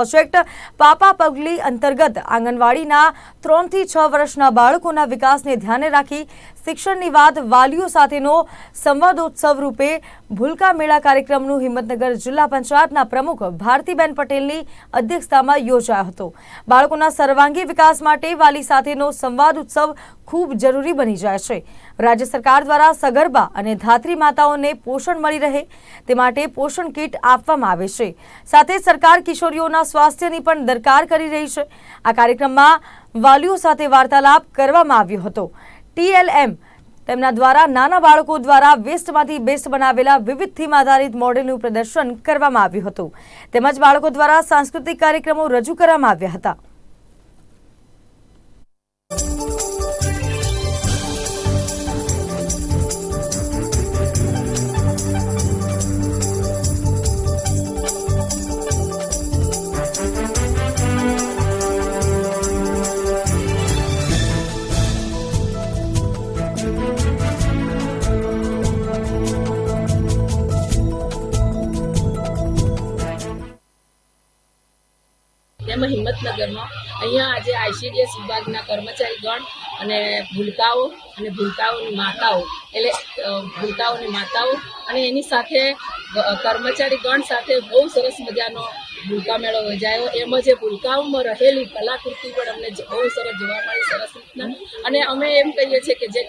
Project પાપા પગલી અંતર્ગત આંગણવાડીના 3 થી 6 વર્ષના બાળકોના વિકાસને ધ્યાને રાખી શિક્ષણની વાત વાલીઓ સાથેનો સંવાદોત્સવ રૂપે ભૂલકા મેળા કાર્યક્રમનું હિંમતનગર જિલ્લા પંચાયતના પ્રમુખ ભારતીબેન પટેલની અધ્યક્ષતામાં યોજાયો હતો। બાળકોના સર્વાંગી વિકાસ માટે વાલી સાથેનો સંવાદ ઉત્સવ ખૂબ જરૂરી બની જાય છે। રાજ્ય સરકાર દ્વારા સગર્ભા અને ધાત્રી માતાઓને પોષણ મળી રહે તે માટે પોષણ કીટ આપવામાં આવે છે। સાથે સરકાર કિશોરીઓના સ્વાસ્થ્યની પણ દરકાર કરી રહી છે। આ કાર્યક્રમમાં વાલીઓ સાથે વાર્તાલાપ કરવામાં આવ્યો હતો। TLM તેમના દ્વારા નાના બાળકો દ્વારા વેસ્ટમાંથી બેસ્ટ બનાવેલા વિવિધ થીમ આધારિત મોડેલનું પ્રદર્શન કરવામાં આવ્યું હતું તેમજ બાળકો દ્વારા સાંસ્કૃતિક કાર્યક્રમો રજૂ કરવામાં આવ્યા હતા। તેમાં હિંમતનગરમાં અહીંયા આજે ICDS વિભાગના કર્મચારીગણ અને ભૂલકાઓની માતાઓ એટલે ભૂલકાઓની માતાઓ અને એની સાથે કર્મચારીગણ સાથે બહુ સરસ મજાનો ભૂલકા મેળો યોજાયો। એમાં જે ભૂલકાઓમાં રહેલી કલાકૃતિ પણ અમને બહુ સરસ જોવા મળી સરસ રીતના। અને અમે એમ કહીએ છીએ કે જે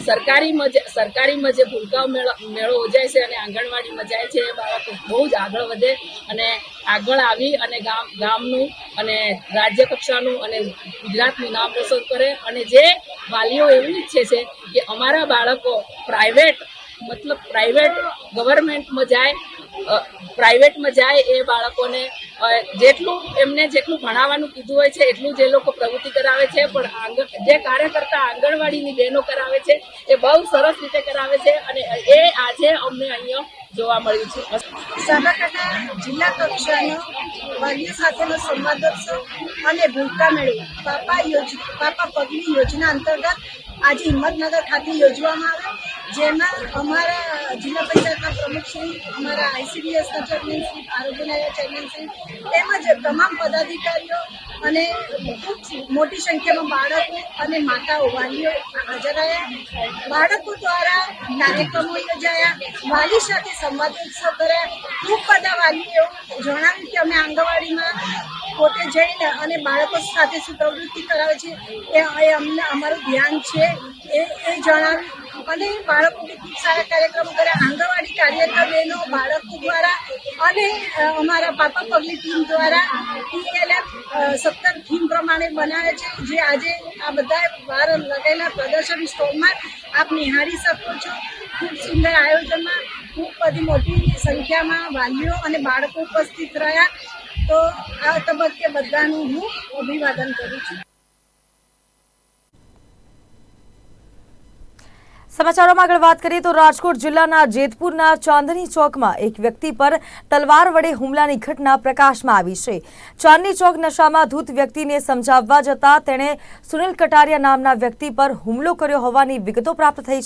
સરકારીમાં જે ભૂલકાઓ મેળો યોજાય છે અને આંગણવાડીમાં જાય છે એ બાળકો બહુ જ આગળ વધે અને આગળ આવી અને ગામનું અને રાજ્ય કક્ષાનું અને ગુજરાતનું નામ રોશન કરે। અને જે વાલીઓ એવું ઈચ્છે છે કે અમારા બાળકો પ્રાઇવેટ ગવર્મેન્ટમાં જાય એ બાળકોને જેટલું ભણાવવાનું કીધું હોય છે એટલું જ એ લોકો પ્રવૃત્તિ કરાવે છે। પણ જે કાર્યકર્તા આંગણવાડીની બહેનો કરાવે છે એ બહુ સરસ રીતે કરાવે છે અને એ આજે અમને અહીંયા જોવા મળ્યું છે। સાબરકાંઠા જિલ્લા કક્ષાનો વાલીઓ સાથેનો સંવાદોત્સવ અને ભૂલકા મેળો પાપા પગલી યોજના અંતર્ગત આજે હિંમતનગર ખાતે યોજવામાં આવે, જેમાં અમારા જિલ્લા પંચાયતના પ્રમુખશ્રી, અમારા ICDSના ચેરમેનશ્રી, આરોગ્યના ચેરમેનશ્રી તેમજ તમામ પદાધિકારીઓ અને ખૂબ મોટી સંખ્યામાં બાળકો અને માતાઓ વાલીઓ હાજર રહ્યા। બાળકો દ્વારા કાર્યક્રમો યોજાયા, વાલી સાથે સંવાદોત્સવ કર્યા। ખૂબ બધા વાલીઓ જણાવ્યું કે અમે આંગણવાડીમાં પોતે જઈને અને બાળકો સાથે શું પ્રવૃત્તિ કરાવે છે એ અમને અમારું ધ્યાન છે એ જણાવ્યું અને બાળકોને ખૂબ સારા કાર્યક્રમો કર્યા। આંગણવાડી કાર્યકર બહેનો બાળકો દ્વારા અને અમારા પાપા પગલી ટીમ દ્વારા TLM 17 થીમ પ્રમાણે બનાવે છે, જે આજે આ બધા બહાર લગાવેલા પ્રદર્શન સ્ટોલમાં આપ નિહાળી શકો છો। ખૂબ સુંદર આયોજનમાં ખૂબ બધી મોટી સંખ્યામાં વાલીઓ અને બાળકો ઉપસ્થિત રહ્યા। તો આ તબક્કે બધાનું હું અભિવાદન કરું છું। સમાચારોમાં આગળ વાત કરીએ તો રાજકોટ જિલ્લાના જેતપુરના ચાંદની ચોકમાં એક વ્યક્તિ પર તલવાર વડે હુમલાની ઘટના પ્રકાશમાં આવી છે। ચાંદની ચોક નશામાં ધૂત વ્યક્તિને સમજાવવા જતા તેણે સુનિલ કટારિયા નામના વ્યક્તિ પર હુમલો કર્યો હોવાની વિગતો પ્રાપ્ત થઈ છે।